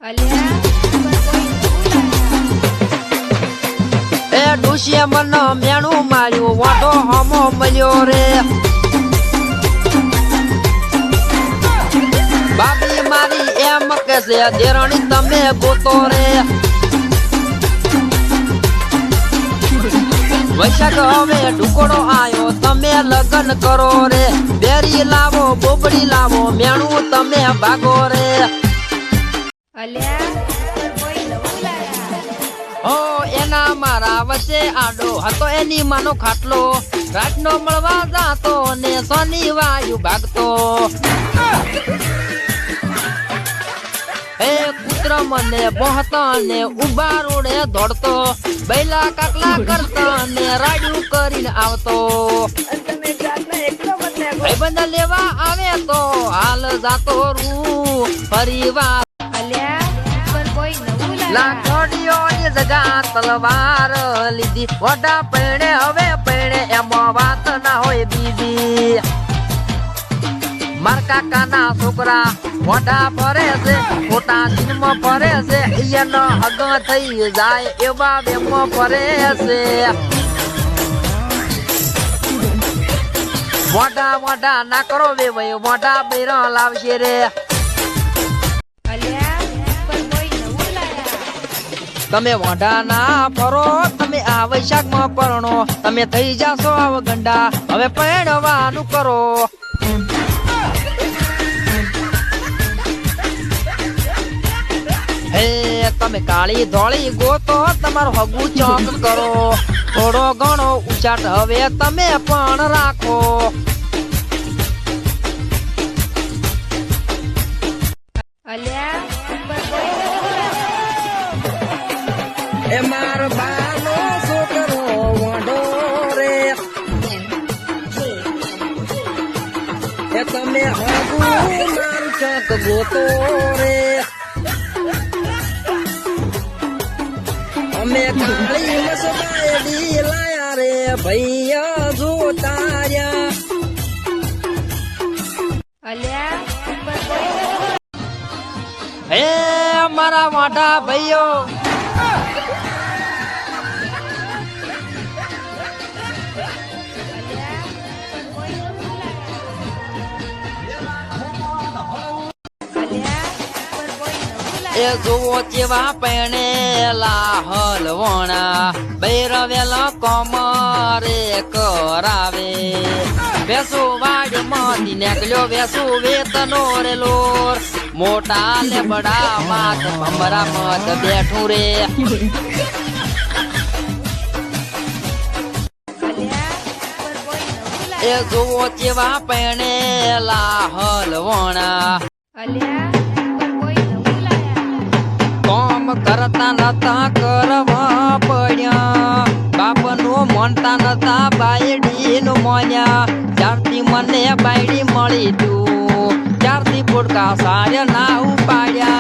એ ડુસીએ મને મેણું માર્યું વાંઢો હમો મળ્યો રે બાબી મારી એમ કે છે દેરણી તમે ગોતો રે વૈશાખ હવે ઢુકડો આયો તમે લગન કરો રે બેરી લાવો બોબડી લાવો મેણું તમે ભાગો રે ઓ એના મારા વચ્ચે આડો હતો એની માનો ખાટલો રાતનો મળવા જાતો ને શનિ વાયુ ભાગતો એ કૂતર મને બોહતા ને ઉભા રોડે દોડતો બૈલા કાકલા કરતા ને રાડ્યું કરીને આવતો ભાઈબંધ લેવા આવે તો હાલ જાતો રૂ પરિવાર લાખોડીઓની જગા તલવાર લીધી વડા પૈણે હવે પૈણે એમાં વાત ના હોય બીજી માર કાકાના છોકરા વડા ફરે છે ખોટા દિનમાં ફરે છે એનો હગ થઈ જાય એવા વેમમાં ફરે છે વડા વડા ના કરો વે ભાઈ વડા બૈરા લાવશે રે તમે વડા ના ફરો તમે આ વૈશાખ માં પરણો તમે થઈ જાશો આવ ગંડા હવે પરણવાનું કરો હે તમે કાળી ધોળી ગોતો તમારું હગું ચોક કરો થોડો ઘણો ઉચાટ હવે તમે પણ રાખો એ માર બાનો છોકરો વાંઢો રે એ તમે હગું મારું ચોક ગોતો રે અમે કાળી મસબાયડી લાયા રે ભૈયા જોતા હે મારા મોટા ભાઈઓ એ જોવો જેવા પૈણેલા હલવણા બૈરવેલા કમરે કરાવે બેસો વાડ માંથી નીકળ્યો બેસો વેતનો રે લોર મોટા લે બડા માત ભમરા મત બેઠું રે એ જોવો જેવા પૈણેલા હલવણા કોમ કરતા નતા કરવા પડ્યા બાપનું મનતા નતા બાયડી નું મોન્યા જ્યારથી મને બાયડી મળી તું ત્યારથી પોડકા સારે ના ઉપાડ્યા